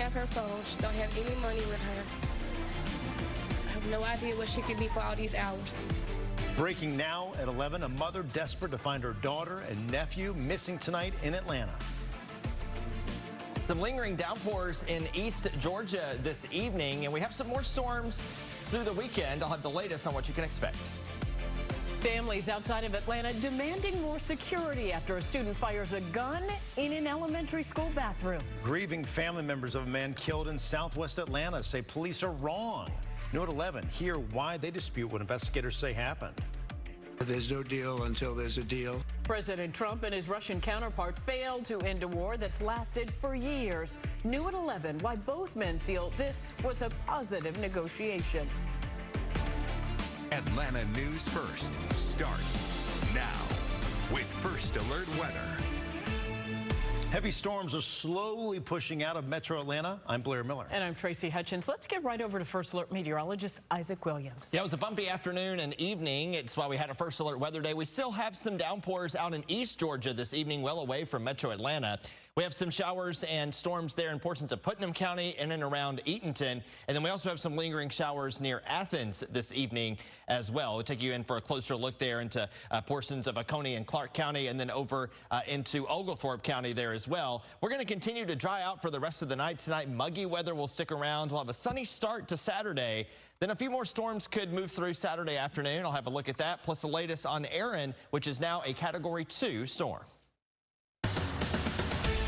have her phone. She don't have any money with her. I have no idea what she could be for all these hours. Breaking now at 11, a mother desperate to find her daughter and nephew missing tonight in Atlanta. Some lingering downpours in East Georgia this evening, and we have some more storms through the weekend. I'll have the latest on what you can expect. Families outside of Atlanta demanding more security after a student fires a gun in an elementary school bathroom. Grieving family members of a man killed in southwest Atlanta say police are wrong. New at 11, hear why they dispute what investigators say happened. There's no deal until there's a deal. President Trump and his Russian counterpart failed to end a war that's lasted for years. New at 11, why both men feel this was a positive negotiation. Atlanta News First starts now with First Alert Weather. Heavy storms are slowly pushing out of metro Atlanta. I'm Blair Miller. And I'm Tracy Hutchins. Let's get right over to First Alert meteorologist Isaac Williams. Yeah, it was a bumpy afternoon and evening. It's why we had a First Alert weather day. We still have some downpours out in East Georgia this evening, well away from metro Atlanta. We have some showers and storms there in portions of Putnam County and around Eatonton. And then we also have some lingering showers near Athens this evening as well. We'll take you in for a closer look there into portions of Oconee and Clark County and then over into Oglethorpe County there as well. We're going to continue to dry out for the rest of the night tonight. Muggy weather will stick around. We'll have a sunny start to Saturday. Then a few more storms could move through Saturday afternoon. I'll have a look at that, plus the latest on Aaron, which is now a Category 2 storm.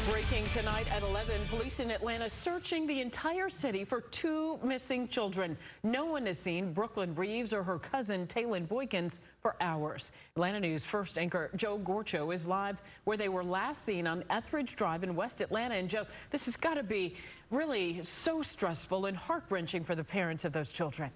Breaking tonight at 11, police in Atlanta searching the entire city for two missing children. No one has seen Brooklyn Reeves or her cousin Taylin Boykins for hours. Atlanta News First anchor Joe Gorcho is live where they were last seen on Etheridge Drive in West Atlanta. And Joe, this has got to be really so stressful and heart-wrenching for the parents of those children.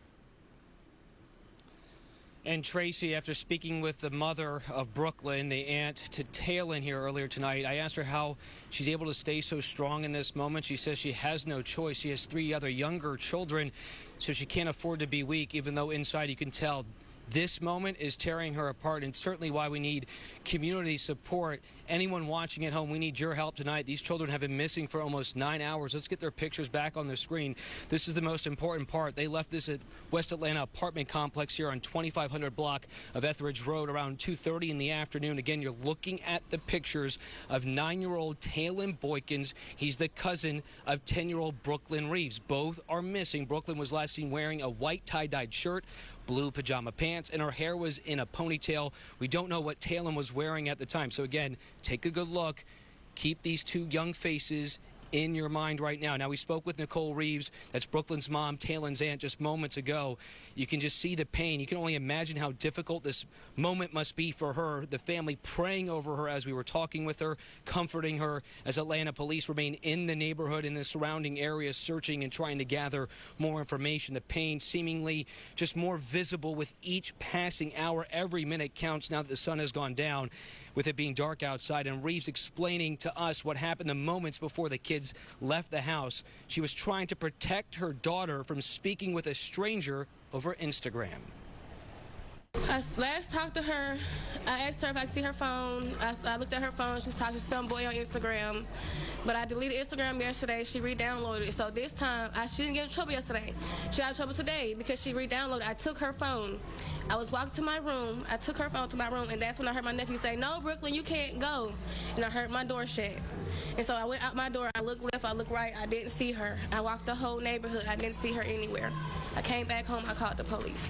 And Tracy, after speaking with the mother of Brooklyn, the aunt to Taylin here earlier tonight, I asked her how she's able to stay so strong in this moment. She says she has no choice. She has 3 other younger children, so she can't afford to be weak, even though inside you can tell this moment is tearing her apart, and certainly why we need community support. Anyone watching at home, we need your help tonight. These children have been missing for almost 9 hours. Let's get their pictures back on the screen. This is the most important part. They left this at West Atlanta apartment complex here on 2500 block of Etheridge Road around 2:30 in the afternoon. Again, you're looking at the pictures of 9-year-old Taylin Boykins. He's the cousin of 10-year-old Brooklyn Reeves. Both are missing. Brooklyn was last seen wearing a white tie-dyed shirt, blue pajama pants, and her hair was in a ponytail. We don't know what Taylin was wearing at the time. So again, take a good look. Keep these two young faces in your mind right now. Now, we spoke with Nicole Reeves. That's Brooklyn's mom, Taylin's aunt, just moments ago. You can just see the pain. You can only imagine how difficult this moment must be for her, the family praying over her as we were talking with her, comforting her as Atlanta police remain in the neighborhood, in the surrounding area, searching and trying to gather more information. The pain seemingly just more visible with each passing hour. Every minute counts now that the sun has gone down, with it being dark outside. And Reeves explaining to us what happened the moments before the kids left the house. She was trying to protect her daughter from speaking with a stranger over Instagram. I last talked to her. I asked her if I could see her phone. I looked at her phone. She was talking to some boy on Instagram. But I deleted Instagram yesterday. She re-downloaded it. So this time, she didn't get in trouble yesterday. She got in trouble today because she re-downloaded. I took her phone. I was walking to my room. I took her phone to my room, and that's when I heard my nephew say, "No, Brooklyn, you can't go." And I heard my door shut. And so I went out my door. I looked left. I looked right. I didn't see her. I walked the whole neighborhood. I didn't see her anywhere. I came back home. I called the police.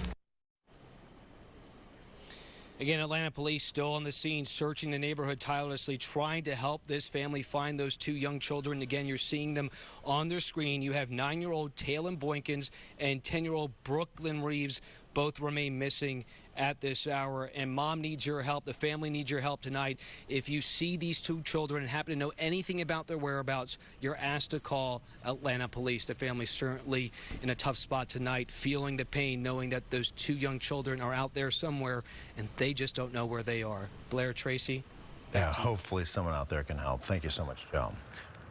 Again, Atlanta police still on the scene, searching the neighborhood tirelessly, trying to help this family find those two young children. Again, you're seeing them on their screen. You have 9-year-old Taylin Boykins and 10-year-old Brooklyn Reeves. Both remain missing at this hour, and mom needs your help. The family needs your help tonight. If you see these two children and happen to know anything about their whereabouts, you're asked to call Atlanta police. The family's certainly in a tough spot tonight, feeling the pain, knowing that those two young children are out there somewhere and they just don't know where they are. Blair, Tracy? Yeah, hopefully someone out there can help. Thank you so much, Joe.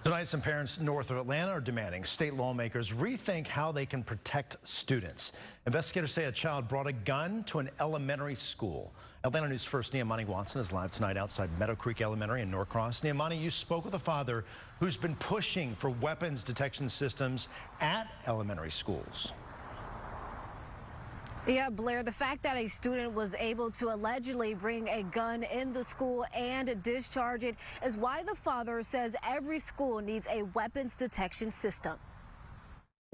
Tonight, some parents north of Atlanta are demanding state lawmakers rethink how they can protect students. Investigators say a child brought a gun to an elementary school. Atlanta News First Niamani Watson is live tonight outside Meadow Creek Elementary in Norcross. Niamani, you spoke with a father who's been pushing for weapons detection systems at elementary schools. Yeah, Blair, the fact that a student was able to allegedly bring a gun in the school and discharge it is why the father says every school needs a weapons detection system.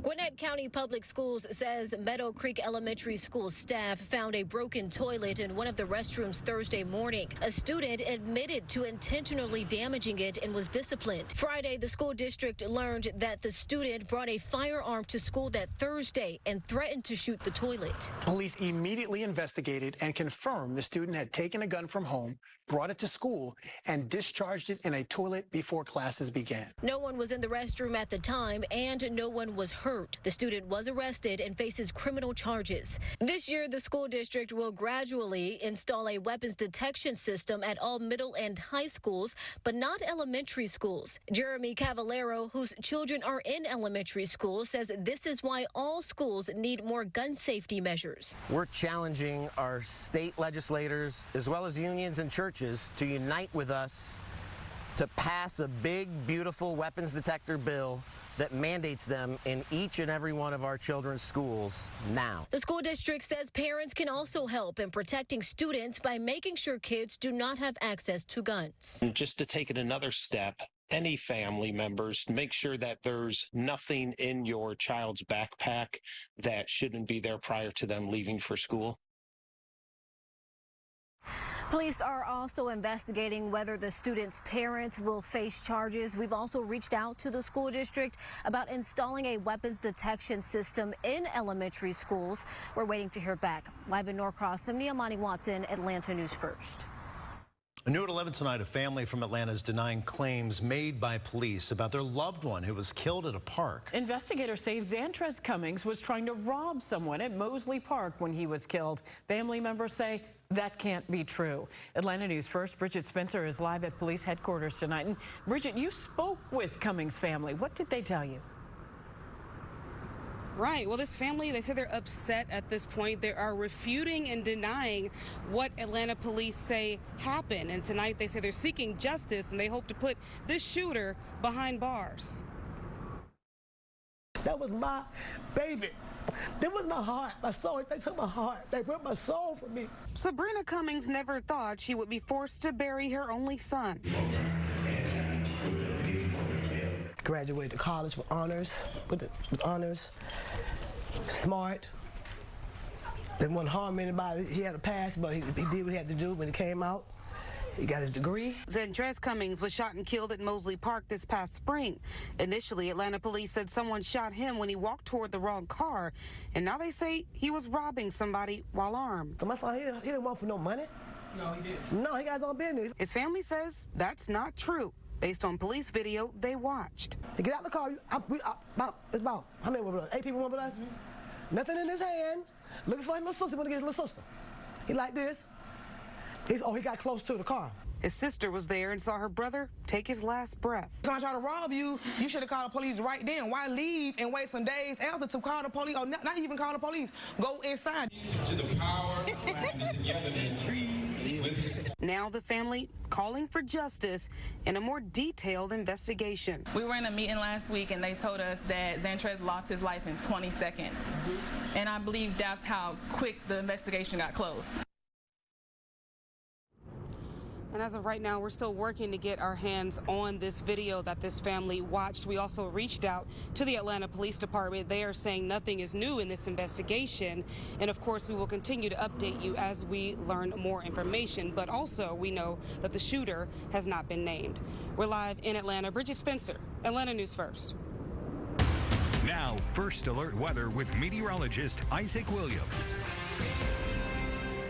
Gwinnett County Public Schools says Meadow Creek Elementary School staff found a broken toilet in one of the restrooms Thursday morning. A student admitted to intentionally damaging it and was disciplined. Friday, the school district learned that the student brought a firearm to school that Thursday and threatened to shoot the toilet. Police immediately investigated and confirmed the student had taken a gun from home, brought it to school, and discharged it in a toilet before classes began. No one was in the restroom at the time, and no one was hurt. The student was arrested and faces criminal charges. This year, the school district will gradually install a weapons detection system at all middle and high schools, but not elementary schools. Jeremy Cavallero, whose children are in elementary school, says this is why all schools need more gun safety measures. We're challenging our state legislators as well as unions and churches to unite with us to pass a big, beautiful weapons detector bill that mandates them in each and every one of our children's schools now. The school district says parents can also help in protecting students by making sure kids do not have access to guns. And just to take it another step, any family members, make sure that there's nothing in your child's backpack that shouldn't be there prior to them leaving for school. Police are also investigating whether the students' parents will face charges. We've also reached out to the school district about installing a weapons detection system in elementary schools. We're waiting to hear back. Live in Norcross, I'm Niamani Watson, Atlanta News First. New at 11 tonight, a family from Atlanta is denying claims made by police about their loved one who was killed at a park. Investigators say Zantrez Cummings was trying to rob someone at Mosley Park when he was killed. Family members say that can't be true. Atlanta News First, Bridget Spencer is live at police headquarters tonight. And Bridget, you spoke with Cummings' family. What did they tell you? Right. Well, this family, they say they're upset at this point. They are refuting and denying what Atlanta police say happened. And tonight they say they're seeking justice and they hope to put this shooter behind bars. That was my baby. That was my heart, my soul. They took my heart. They ripped my soul from me. Sabrina Cummings never thought she would be forced to bury her only son. Graduated college with honors, with honors, smart. Didn't want to harm anybody. He had a past, but he did what he had to do when he came out. He got his degree. Zantrez Cummings was shot and killed at Mosley Park this past spring. Initially, Atlanta police said someone shot him when he walked toward the wrong car, and now they say he was robbing somebody while armed. For my son, he didn't want for no money. No, he did. No, he got his own business. His family says that's not true, based on police video they watched. He get out the car. It's about how many were with us? 8 people were with us. Mm-hmm. Nothing in his hand. Looking for his little sister. He want to get his little sister. He like this. He got close to the car. His sister was there and saw her brother take his last breath. If I try to rob you, you should have called the police right then. Why leave and wait some days after to call the police, or not even call the police? Go inside. To the power Now the family calling for justice and a more detailed investigation. We were in a meeting last week and they told us that Zantrez lost his life in 20 seconds. And I believe that's how quick the investigation got closed. And as of right now, we're still working to get our hands on this video that this family watched. We also reached out to the Atlanta Police Department. They are saying nothing is new in this investigation. And of course, we will continue to update you as we learn more information. But also, we know that the shooter has not been named. We're live in Atlanta. Bridget Spencer, Atlanta News First. Now, First Alert weather with meteorologist Isaac Williams.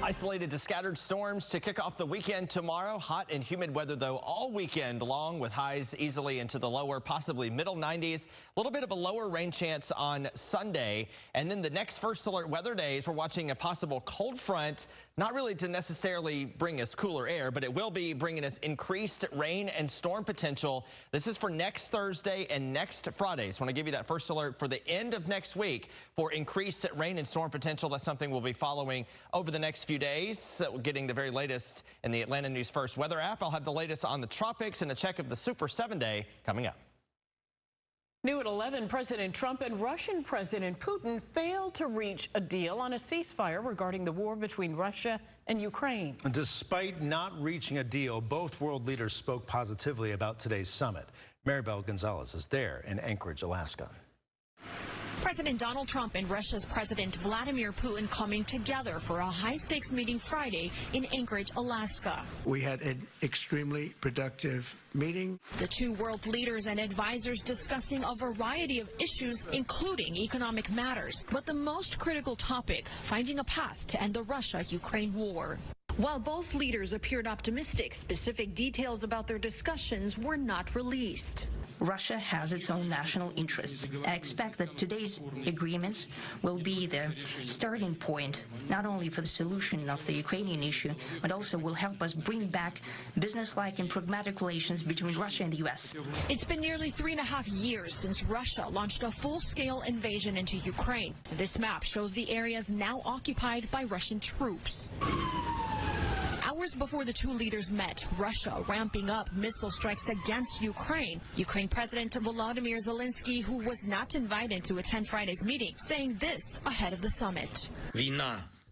Isolated to scattered storms to kick off the weekend tomorrow. Hot and humid weather, though, all weekend long, with highs easily into the lower, possibly middle 90s. A little bit of a lower rain chance on Sunday. And then the next first alert weather days, we're watching a possible cold front, not really to necessarily bring us cooler air, but it will be bringing us increased rain and storm potential. This is for next Thursday and next Friday. So I want to give you that first alert for the end of next week for increased rain and storm potential. That's something we'll be following over the next few days. So getting the very latest in the Atlanta News First weather app. I'll have the latest on the tropics and a check of the Super 7-day coming up. New at 11, President Trump and Russian President Putin failed to reach a deal on a ceasefire regarding the war between Russia and Ukraine. Despite not reaching a deal, both world leaders spoke positively about today's summit. Maribel Gonzalez is there in Anchorage, Alaska. President Donald Trump and Russia's President Vladimir Putin coming together for a high-stakes meeting Friday in Anchorage, Alaska. We had an extremely productive meeting. The two world leaders and advisors discussing a variety of issues, including economic matters. But the most critical topic, finding a path to end the Russia-Ukraine war. While both leaders appeared optimistic, specific details about their discussions were not released. Russia has its own national interests. I expect that today's agreements will be the starting point, not only for the solution of the Ukrainian issue, but also will help us bring back businesslike and pragmatic relations between Russia and the U.S. It's been nearly 3.5 years since Russia launched a full-scale invasion into Ukraine. This map shows the areas now occupied by Russian troops. Hours before the two leaders met, Russia ramping up missile strikes against Ukraine. Ukraine President Volodymyr Zelensky, who was not invited to attend Friday's meeting, saying this ahead of the summit.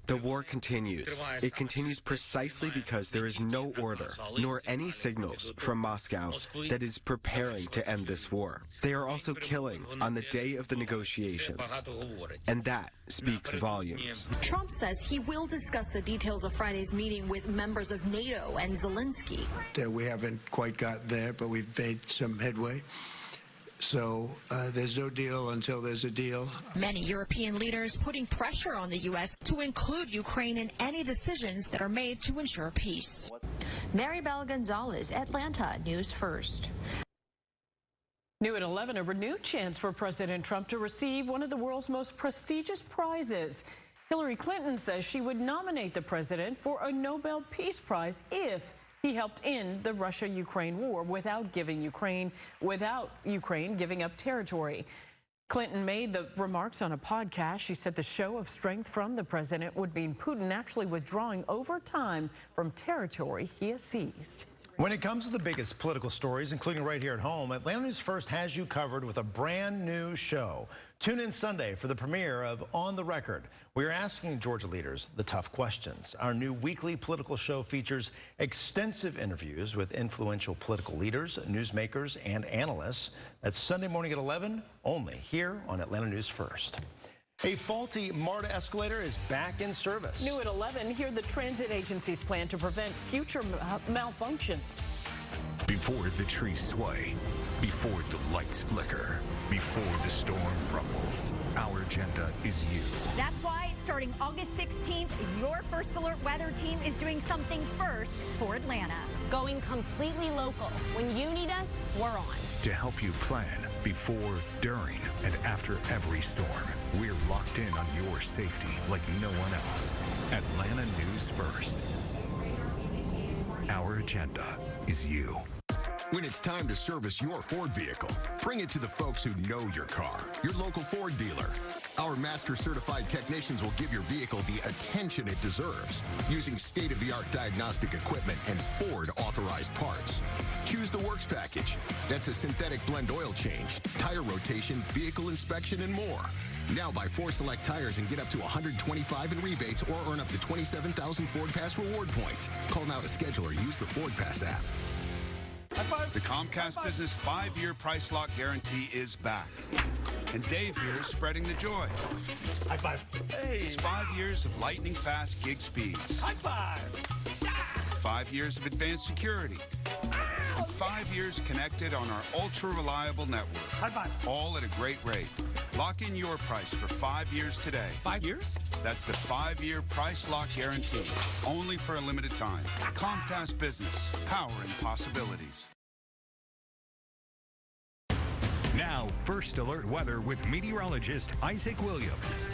The war continues. It continues precisely because there is no order, nor any signals from Moscow that is preparing to end this war. They are also killing on the day of the negotiations, and that speaks volumes. Trump says he will discuss the details of Friday's meeting with members of NATO and Zelensky. We haven't quite got there, but we've made some headway. So there's no deal until there's a deal. Many European leaders putting pressure on the U.S. to include Ukraine in any decisions that are made to ensure peace. Maribel Gonzalez, Atlanta News First. New at 11, a renewed chance for President Trump to receive one of the world's most prestigious prizes. Hillary Clinton says she would nominate the president for a Nobel Peace Prize if he helped end the Russia-Ukraine war without Ukraine giving up territory. Clinton made the remarks on a podcast. She said the show of strength from the president would mean Putin actually withdrawing over time from territory he has seized. When it comes to the biggest political stories, including right here at home, Atlanta News First has you covered with a brand new show. Tune in Sunday for the premiere of On the Record. We are asking Georgia leaders the tough questions. Our new weekly political show features extensive interviews with influential political leaders, newsmakers, and analysts. That's Sunday morning at 11, only here on Atlanta News First. A faulty MARTA escalator is back in service. New at 11, hear the transit agency's plan to prevent future malfunctions. Before the trees sway, before the lights flicker, before the storm rumbles, our agenda is you. That's why, starting August 16th, your First Alert weather team is doing something first for Atlanta. Going completely local. When you need us, we're on. To help you plan before, during, and after every storm, we're locked in on your safety like no one else. Atlanta News First. Our agenda is you. When it's time to service your Ford vehicle, bring it to the folks who know your car, your local Ford dealer. Our master certified technicians will give your vehicle the attention it deserves using state-of-the-art diagnostic equipment and Ford authorized parts. Choose the Works package. That's a synthetic blend oil change, tire rotation, vehicle inspection, and more. Now buy 4 select tires and get up to $125 in rebates or earn up to 27,000 Ford Pass reward points. Call now to schedule or use the Ford Pass app. The Comcast Business 5-year price lock guarantee is back. And Dave here is spreading the joy. High five. Hey. It's 5 years of lightning fast gig speeds. High five. 5 years of advanced security. And 5 years connected on our ultra reliable network. High five. All at a great rate. Lock in your price for 5 years today. 5 years? That's the 5-year price lock guarantee. Only for a limited time. Comcast Business. Powering possibilities. Now, First Alert weather with meteorologist Isaac Williams.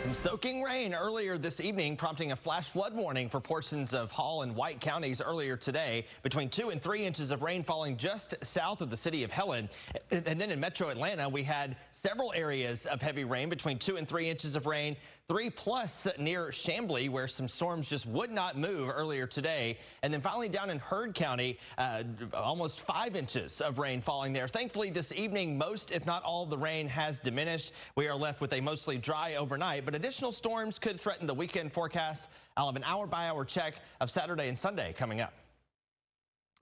Some soaking rain earlier this evening, prompting a flash flood warning for portions of Hall and White counties earlier today. Between 2 and 3 inches of rain falling just south of the city of Helen. And then in metro Atlanta, we had several areas of heavy rain, between 2 and 3 inches of rain. 3+ near Chamblee, where some storms just would not move earlier today. And then finally down in Heard County, almost 5 inches of rain falling there. Thankfully, this evening, most, if not all, of the rain has diminished. We are left with a mostly dry overnight, but additional storms could threaten the weekend forecast. I'll have an hour-by-hour check of Saturday and Sunday coming up.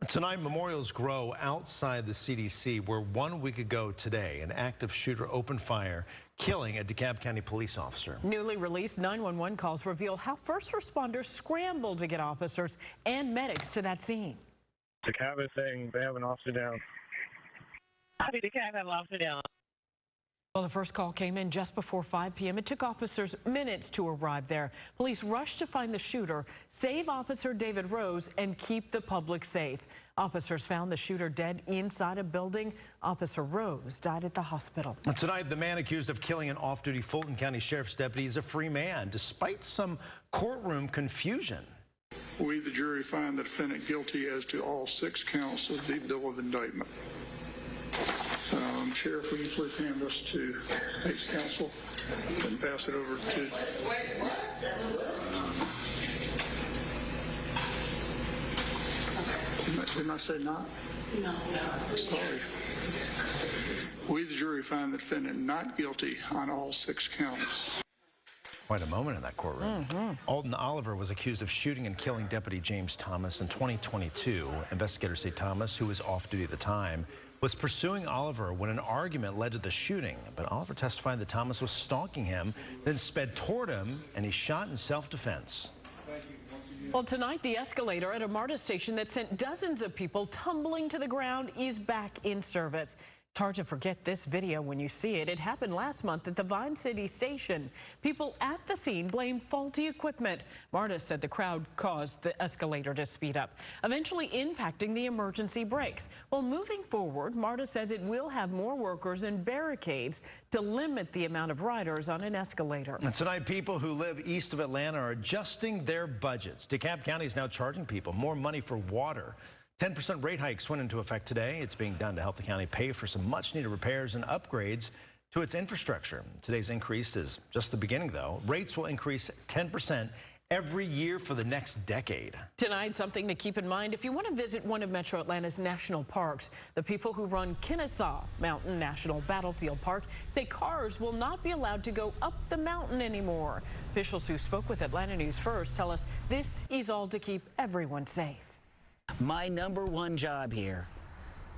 Tonight, memorials grow outside the CDC, where 1 week ago today, an active shooter opened fire, killing a DeKalb County police officer. Newly released 911 calls reveal how first responders scrambled to get officers and medics to that scene. DeKalb is saying they have an officer down. Copy, DeKalb have an officer down. Well, the first call came in just before 5 p.m. It took officers minutes to arrive there. Police rushed to find the shooter, save Officer David Rose, and keep the public safe. Officers found the shooter dead inside a building. Officer Rose died at the hospital. Tonight, the man accused of killing an off-duty Fulton County Sheriff's deputy is a free man, despite some courtroom confusion. We, the jury, find the defendant guilty as to all 6 counts of the bill of indictment. Sheriff, will you please hand this to State's counsel and pass it over to... Didn't I say not? No. Sorry. We, the jury, find the defendant not guilty on all 6 counts. Quite a moment in that courtroom. Alton Oliver was accused of shooting and killing Deputy James Thomas in 2022. Investigators say Thomas, who was off duty at the time, was pursuing Oliver when an argument led to the shooting. But Oliver testified that Thomas was stalking him, then sped toward him, and he shot in self-defense. Well, tonight, the escalator at a MARTA station that sent dozens of people tumbling to the ground is back in service. It's hard to forget this video when you see it. It happened last month at the Vine City station. People at the scene blame faulty equipment. MARTA said the crowd caused the escalator to speed up, eventually impacting the emergency brakes. Well, moving forward, MARTA says it will have more workers and barricades to limit the amount of riders on an escalator. And tonight, people who live east of Atlanta are adjusting their budgets. DeKalb County is now charging people more money for water. 10% rate hikes went into effect today. It's being done to help the county pay for some much-needed repairs and upgrades to its infrastructure. Today's increase is just the beginning, though. Rates will increase 10% every year for the next decade. Tonight, something to keep in mind if you want to visit one of Metro Atlanta's national parks. The people who run Kennesaw Mountain National Battlefield Park say cars will not be allowed to go up the mountain anymore. Officials who spoke with Atlanta News First tell us this is all to keep everyone safe. My #1 job here,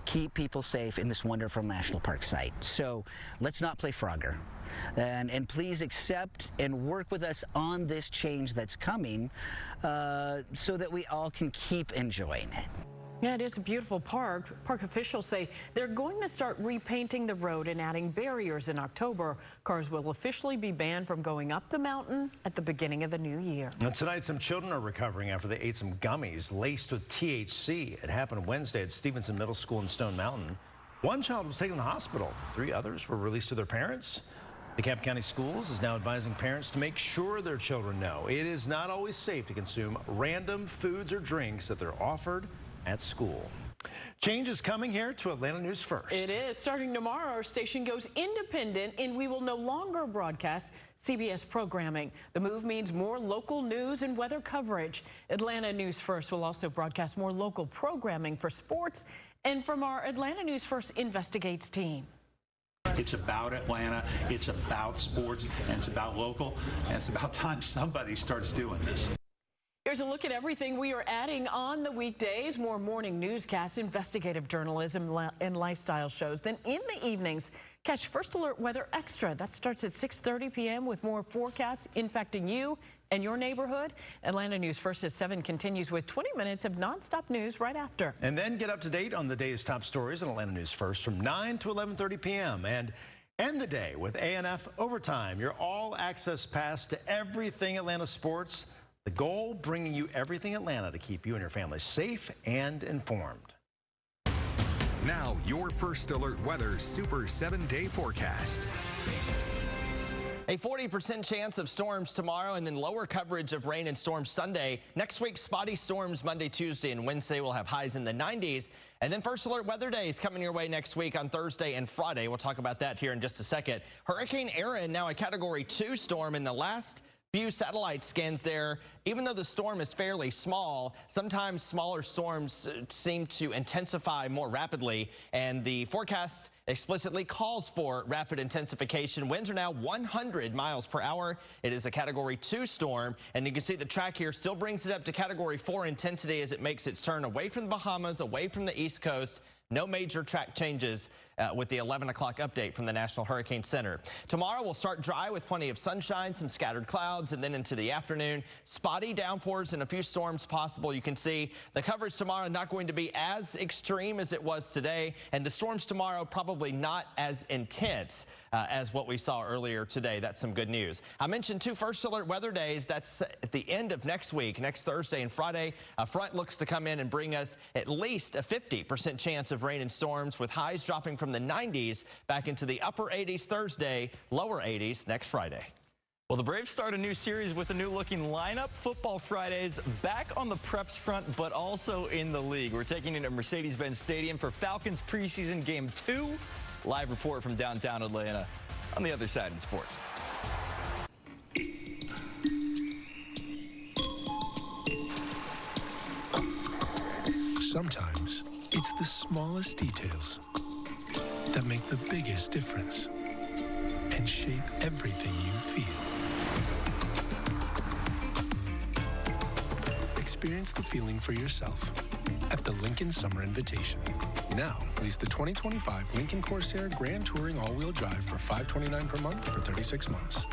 keep people safe in this wonderful national park site. So let's not play Frogger. And please accept and work with us on this change that's coming so that we all can keep enjoying it. Yeah, it is a beautiful park. Park officials say they're going to start repainting the road and adding barriers in October. Cars will officially be banned from going up the mountain at the beginning of the new year. And tonight, some children are recovering after they ate some gummies laced with THC. It happened Wednesday at Stevenson Middle School in Stone Mountain. One child was taken to the hospital. 3 others were released to their parents. DeKalb County Schools is now advising parents to make sure their children know it is not always safe to consume random foods or drinks that they're offered at school. Change is coming here to Atlanta News First. It is. Starting tomorrow, our station goes independent and we will no longer broadcast CBS programming. The move means more local news and weather coverage. Atlanta News First will also broadcast more local programming for sports and from our Atlanta News First Investigates team. It's about Atlanta, it's about sports, and it's about local, and it's about time somebody starts doing this. Here's a look at everything we are adding on the weekdays. More morning newscasts, investigative journalism, and lifestyle shows. Then in the evenings, catch First Alert Weather Extra. That starts at 6:30 p.m. with more forecasts impacting you and your neighborhood. Atlanta News First at 7 continues with 20 minutes of nonstop news right after. And then get up to date on the day's top stories on Atlanta News First from 9 to 11:30 p.m. And End the day with ANF Overtime, your all-access pass to everything Atlanta sports. The goal, bringing you everything Atlanta to keep you and your family safe and informed. Now, your First Alert Weather Super 7-day forecast. A 40% chance of storms tomorrow, and then lower coverage of rain and storms Sunday. Next week, spotty storms Monday, Tuesday, and Wednesday will have highs in the 90s. And then First Alert Weather Days coming your way next week on Thursday and Friday. We'll talk about that here in just a second. Hurricane Erin, now a Category 2 storm. In the last few satellite scans there, even though the storm is fairly small, sometimes smaller storms seem to intensify more rapidly, and the forecast explicitly calls for rapid intensification. Winds are now 100 miles per hour. It is a Category 2 storm, and you can see the track here still brings it up to Category 4 intensity as it makes its turn away from the Bahamas, away from the East Coast. No major track changes with the 11 o'clock update from the National Hurricane Center. Tomorrow we'll start dry with plenty of sunshine, some scattered clouds, and then into the afternoon, spotty downpours and a few storms possible. You can see the coverage tomorrow not going to be as extreme as it was today, and the storms tomorrow probably not as intense as what we saw earlier today. That's some good news. I mentioned 2 First Alert Weather Days. That's at the end of next week, next Thursday and Friday. A front looks to come in and bring us at least a 50% chance of rain and storms, with highs dropping from the 90s back into the upper 80s Thursday, lower 80s next Friday. Well, the Braves start a new series with a new-looking lineup. Football Fridays back on the preps front, but also in the league. We're taking it at Mercedes-Benz Stadium for Falcons preseason Game 2. Live report from downtown Atlanta on the other side in sports. Sometimes it's the smallest details that make the biggest difference and shape everything you feel. Experience the feeling for yourself at the Lincoln Summer Invitation. Now, lease the 2025 Lincoln Corsair Grand Touring All-Wheel Drive for $529 per month for 36 months.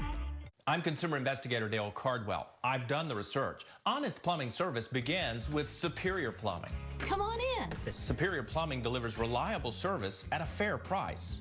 I'm consumer investigator Dale Cardwell. I've done the research. Honest plumbing service begins with Superior Plumbing. Come on in. Superior Plumbing delivers reliable service at a fair price.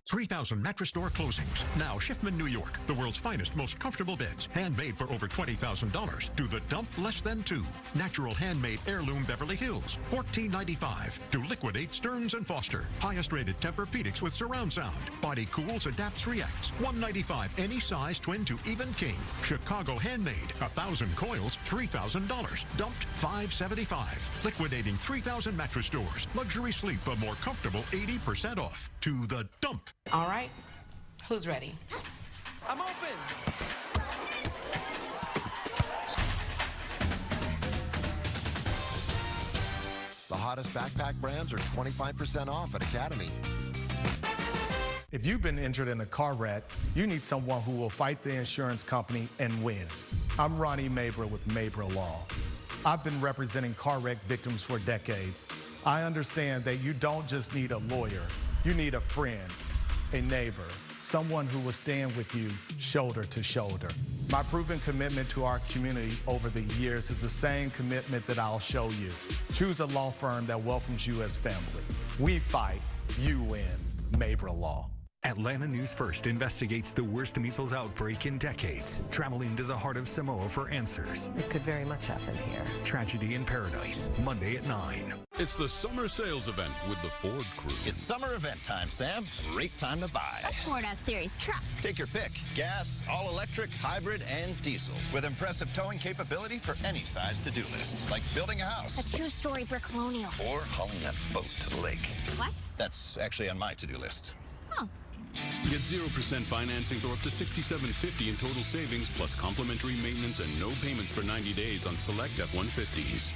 3,000 mattress store closings. Now Schiffman, New York, the world's finest, most comfortable beds, handmade for over $20,000. Do the dump less than 2. Natural handmade heirloom Beverly Hills, $14.95. Do liquidate Stearns & Foster, highest rated Tempur-Pedics with surround sound. Body cools, adapts, reacts. $195 any size, twin to even king. Chicago handmade, 1,000 coils, $3,000. Dumped, $575. Liquidating 3,000 mattress stores. Luxury sleep, but more comfortable, 80% off. To the dump. All right, who's ready? I'm open. The hottest backpack brands are 25% off at Academy. If you've been injured in a car wreck, you need someone who will fight the insurance company and win. I'm Ronnie Mabra with Mabra Law. I've been representing car wreck victims for decades. I understand that you don't just need a lawyer. You need a friend, a neighbor, someone who will stand with you shoulder to shoulder. My proven commitment to our community over the years is the same commitment that I'll show you. Choose a law firm that welcomes you as family. We fight, you win. Mabra Law. Atlanta News First investigates the worst measles outbreak in decades, traveling to the heart of Samoa for answers. It could very much happen here. Tragedy in Paradise, Monday at 9. It's the summer sales event with the Ford crew. It's summer event time, Sam. Great time to buy. A Ford F-Series truck. Take your pick. Gas, all-electric, hybrid, and diesel. With impressive towing capability for any size to-do list. Like building a house. A two-story brick colonial. Or hauling that boat to the lake. What? That's actually on my to-do list. Oh. Get 0% financing for up to $67.50 in total savings, plus complimentary maintenance and no payments for 90 days on select F-150s.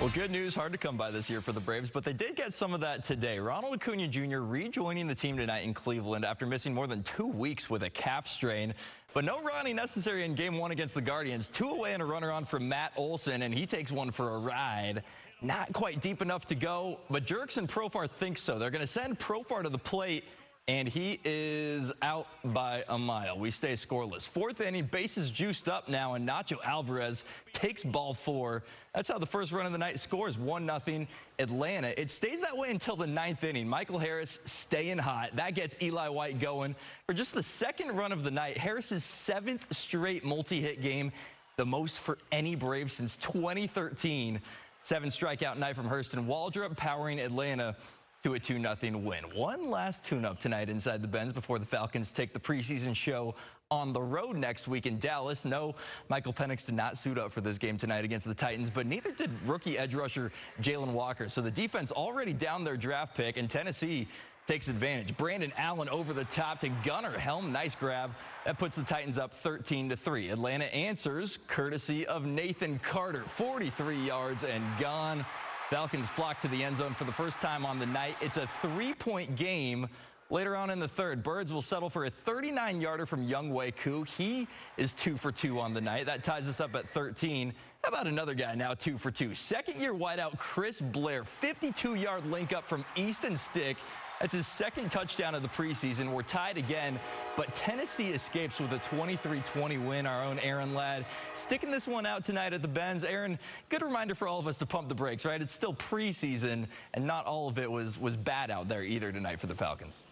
Well, good news, hard to come by this year for the Braves, but they did get some of that today. Ronald Acuna Jr. rejoining the team tonight in Cleveland after missing more than 2 weeks with a calf strain. But no Ronnie necessary in Game 1 against the Guardians. 2 away and a runner on from Matt Olson, and he takes one for a ride. Not quite deep enough to go, but Jerks and Profar think so. They're going to send Profar to the plate, and he is out by a mile. We stay scoreless. Fourth inning, bases juiced up now, and Nacho Alvarez takes ball 4. That's how the first run of the night scores, 1-0 Atlanta. It stays that way until the 9th inning. Michael Harris staying hot. That gets Eli White going. For just the second run of the night, Harris's 7th straight multi-hit game, the most for any Brave since 2013. 7 strikeout night from Hurston Waldrop, powering Atlanta to a 2-0 win. One last tune-up tonight inside the Benz before the Falcons take the preseason show on the road next week in Dallas. No, Michael Penix did not suit up for this game tonight against the Titans, but neither did rookie edge rusher Jalen Walker. So the defense already down their draft pick, and Tennessee takes advantage. Brandon Allen over the top to Gunnar Helm. Nice grab. That puts the Titans up 13-3. Atlanta answers courtesy of Nathan Carter. 43 yards and gone. Falcons flock to the end zone for the first time on the night. It's a 3-point game. Later on in the third, Birds will settle for a 39-yarder from Younghoe Koo. He is 2 for 2 on the night. That ties us up at 13. How about another guy now 2 for 2? Second-year wideout Chris Blair, 52-yard link up from Easton Stick. That's his 2nd touchdown of the preseason. We're tied again, but Tennessee escapes with a 23-20 win. Our own Aaron Ladd sticking this one out tonight at the Benz. Aaron, good reminder for all of us to pump the brakes, right? It's still preseason, and not all of it was bad out there either tonight for the Falcons.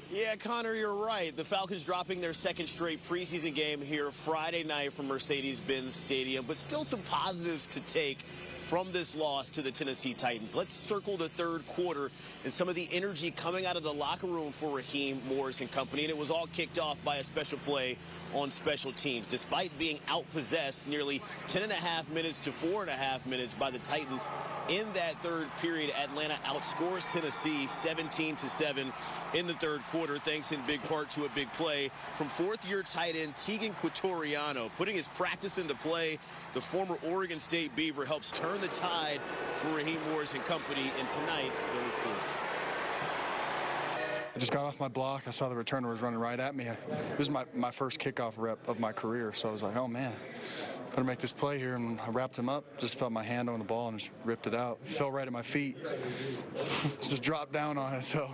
Yeah, Connor, you're right. The Falcons dropping their 2nd straight preseason game here Friday night from Mercedes-Benz Stadium, but still some positives to take from this loss to the Tennessee Titans. Let's circle the third quarter and some of the energy coming out of the locker room for Raheem Morris and company, and it was all kicked off by a special play on special teams. Despite being outpossessed nearly 10.5 minutes to 4.5 minutes by the Titans in that third period, Atlanta outscores Tennessee 17-7 in the third quarter, thanks in big part to a big play from 4th-year tight end Tegan Quatoriano. Putting his practice into play, the former Oregon State Beaver helps turn the tide for Raheem Morris and company in tonight's third quarter. I just got off my block. I saw the returner was running right at me. This was my first kickoff rep of my career, so I was like, oh, man, better make this play here. And I wrapped him up, just felt my hand on the ball and just ripped it out. It fell right at my feet. Just dropped down on it. So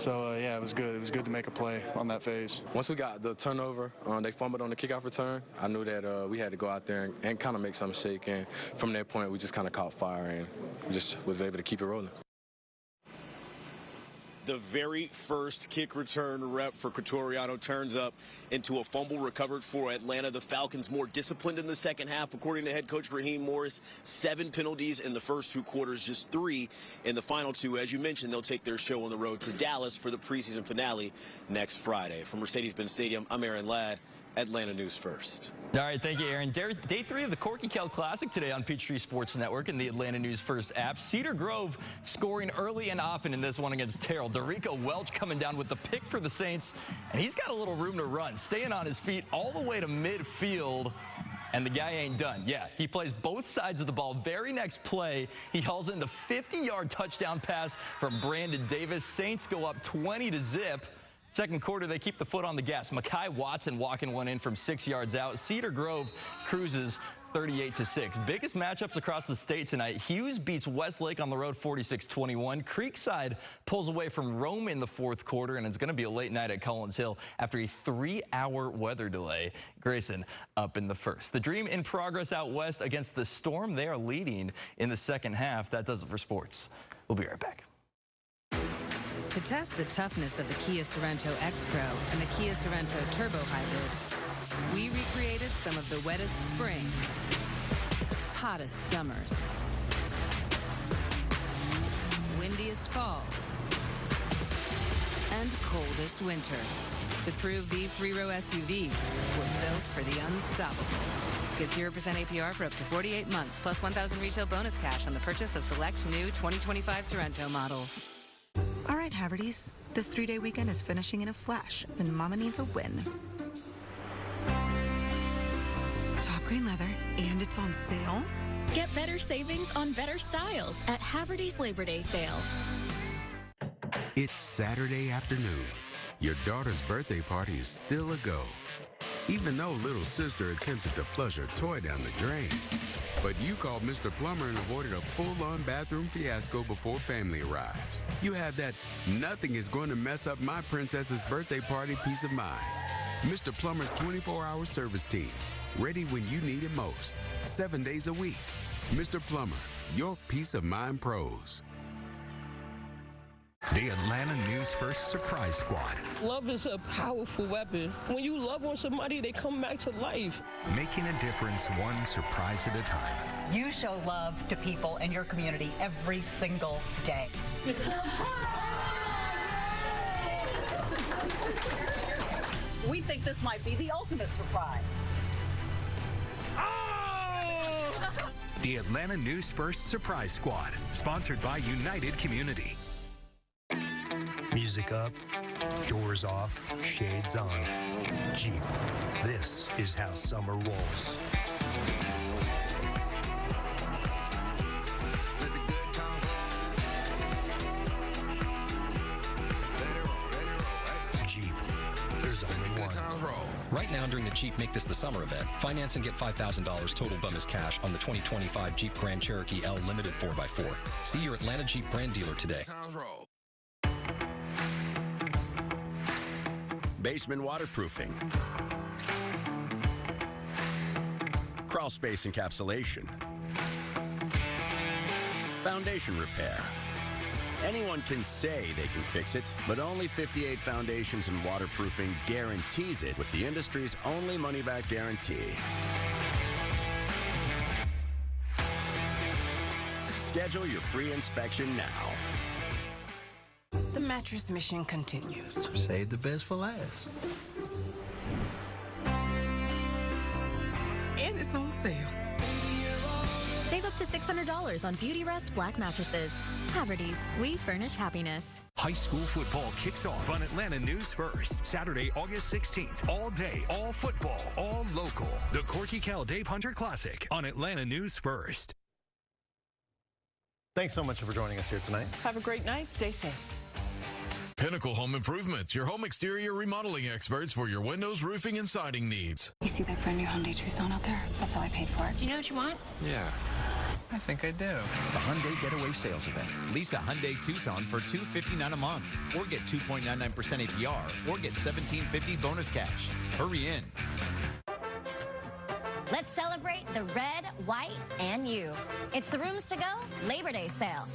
yeah, it was good. It was good to make a play on that phase. Once we got the turnover, they fumbled on the kickoff return, I knew that we had to go out there and kind of make something shake. And from that point, we just kind of caught fire and just was able to keep it rolling. The very first kick return rep for Quatoriano turns up into a fumble recovered for Atlanta. The Falcons more disciplined in the second half, according to head coach Raheem Morris. 7 penalties in the first 2 quarters, just 3 in the final 2. As you mentioned, they'll take their show on the road to Dallas for the preseason finale next Friday. From Mercedes-Benz Stadium, I'm Aaron Ladd. Atlanta News First. All right, thank you, Aaron. Day 3 of the Corky Kell Classic today on Peachtree Sports Network and the Atlanta News First app. Cedar Grove scoring early and often in this one against Terrell. Derico Welch coming down with the pick for the Saints, and he's got a little room to run, staying on his feet all the way to midfield. And the guy ain't done. Yeah, he plays both sides of the ball. Very next play, he hauls in the 50-yard touchdown pass from Brandon Davis. Saints go up 20-0. Second quarter, they keep the foot on the gas. Mekhi Watson walking one in from 6 yards out. Cedar Grove cruises 38-6. Biggest matchups across the state tonight. Hughes beats Westlake on the road 46-21. Creekside pulls away from Rome in the fourth quarter, and it's going to be a late night at Collins Hill after a 3-hour weather delay. Grayson up in the first. The Dream in progress out west against the Storm. They are leading in the second half. That does it for sports. We'll be right back. To test the toughness of the Kia Sorento X-Pro and the Kia Sorento Turbo Hybrid, we recreated some of the wettest springs, hottest summers, windiest falls, and coldest winters to prove these 3-row SUVs were built for the unstoppable. Get 0% APR for up to 48 months, plus $1,000 retail bonus cash on the purchase of select new 2025 Sorento models. All right, Havertys, this 3-day weekend is finishing in a flash, and Mama needs a win. Top green leather, and it's on sale? Get better savings on better styles at Havertys Labor Day sale. It's Saturday afternoon. Your daughter's birthday party is still a go. even though little sister attempted to flush her toy down the drain. But you called Mr. Plumber and avoided a full-on bathroom fiasco before family arrives. You have that nothing is going to mess up my princess's birthday party peace of mind. Mr. Plumber's 24-hour service team, ready when you need it most, 7 days a week. Mr. Plumber, your peace of mind pros. The Atlanta News First Surprise Squad. Love is a powerful weapon. When you love on somebody, they come back to life. Making a difference one surprise at a time. You show love to people in your community every single day. We think this might be the ultimate surprise. The Atlanta News First Surprise Squad, sponsored by United Community. Music up, doors off, shades on. Jeep, this is how summer rolls. Jeep, there's only one. Right now during the Jeep Make This the Summer event, finance and get $5,000 total bonus cash on the 2025 Jeep Grand Cherokee L Limited 4x4. See your Atlanta Jeep brand dealer today. Basement waterproofing, crawl space encapsulation, foundation repair. Anyone can say they can fix it, but only 58 Foundations and Waterproofing guarantees it with the industry's only money-back guarantee. Schedule your free inspection now. The mattress mission continues. Save the best for last. And it's on sale. Save up to $600 on Beauty Rest Black mattresses. Haverty's, we furnish happiness. High school football kicks off on Atlanta News First, Saturday, August 16th. All day, all football, all local. The Corky Cal Dave Hunter Classic on Atlanta News First. Thanks so much for joining us here tonight. Have a great night. Stay safe. Pinnacle Home Improvements, your home exterior remodeling experts for your windows, roofing, and siding needs. You see that brand new Hyundai Tucson out there? That's how I paid for it. Do you know what you want? Yeah, I think I do. The Hyundai Getaway Sales Event. Lease a Hyundai Tucson for $259 a month, or get 2.99% APR, or get $1,750 bonus cash. Hurry in. Let's celebrate the red, white, and you. It's the Rooms to Go Labor Day sale.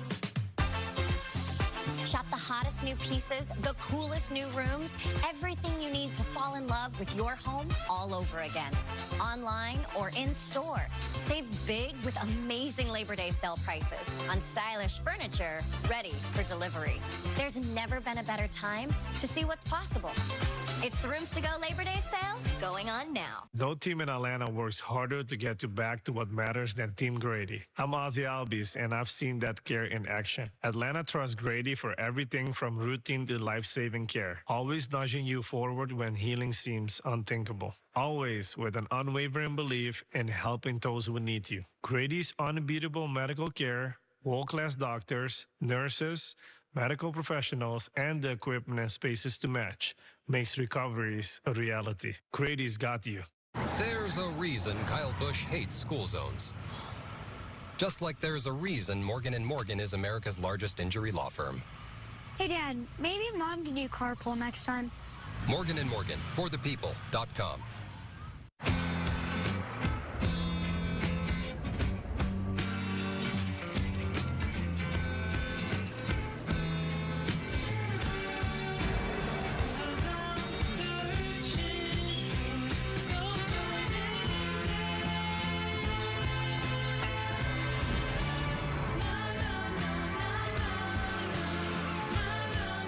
Shop the hottest new pieces, the coolest new rooms, everything you need to fall in love with your home all over again. Online or in store. Save big with amazing Labor Day sale prices on stylish furniture ready for delivery. There's never been a better time to see what's possible. It's the Rooms to Go Labor Day sale going on now. No team in Atlanta works harder to get you back to what matters than Team Grady. I'm Ozzy Albies, and I've seen that care in action. Atlanta trusts Grady for everything from routine to life-saving care, always nudging you forward when healing seems unthinkable. Always with an unwavering belief in helping those who need you. Grady's unbeatable medical care, world-class doctors, nurses, medical professionals, and the equipment and spaces to match makes recoveries a reality. Grady's got you. There's a reason Kyle Busch hates school zones. Just like there's a reason Morgan & Morgan is America's largest injury law firm. Hey, Dad, maybe Mom can do carpool next time. Morgan & Morgan, forthepeople.com.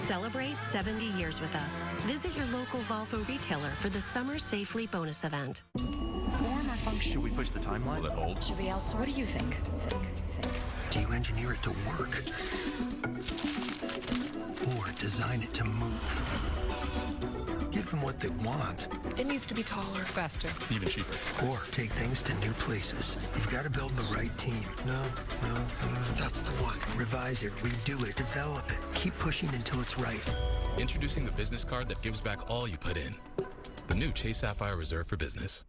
Celebrate 70 years with us. Visit your local Volvo retailer for the Summer Safely bonus event. Form or function? Should we push the timeline? Will it hold? Should we outsource? What do you think? Do you engineer it to work? Or design it to move? Give them what they want. It needs to be taller, faster. Even cheaper. Or take things to new places. You've got to build the right team. No, that's the one. Revise it, redo it, develop it. Keep pushing until it's right. Introducing the business card that gives back all you put in. The new Chase Sapphire Reserve for Business.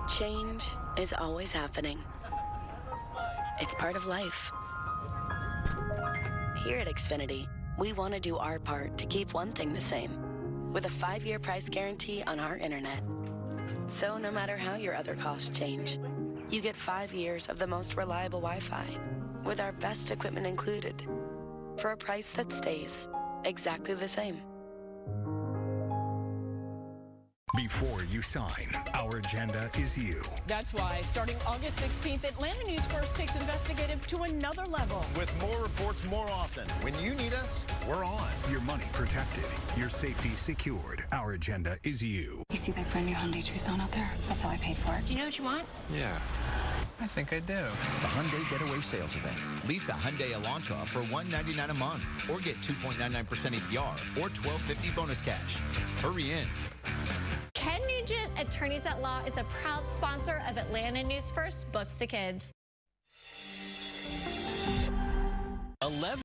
Change is always happening. It's part of life. Here at Xfinity, we want to do our part to keep one thing the same, with a 5-year price guarantee on our internet. So no matter how your other costs change, you get 5 years of the most reliable Wi-Fi, with our best equipment included, for a price that stays exactly the same. Before you sign, our agenda is you. That's why, starting August 16th, Atlanta News First takes investigative to another level. With more reports more often. When you need us, we're on. Your money protected, your safety secured. Our agenda is you. You see that brand new Hyundai Tucson out there? That's how I paid for it. Do you know what you want? Yeah, I think I do. The Hyundai Getaway Sales Event. Lease a Hyundai Elantra for $199 a month, or get 2.99% APR or $1,250 bonus cash. Hurry in. Ken Nugent, Attorneys at Law, is a proud sponsor of Atlanta News First Books to Kids. 11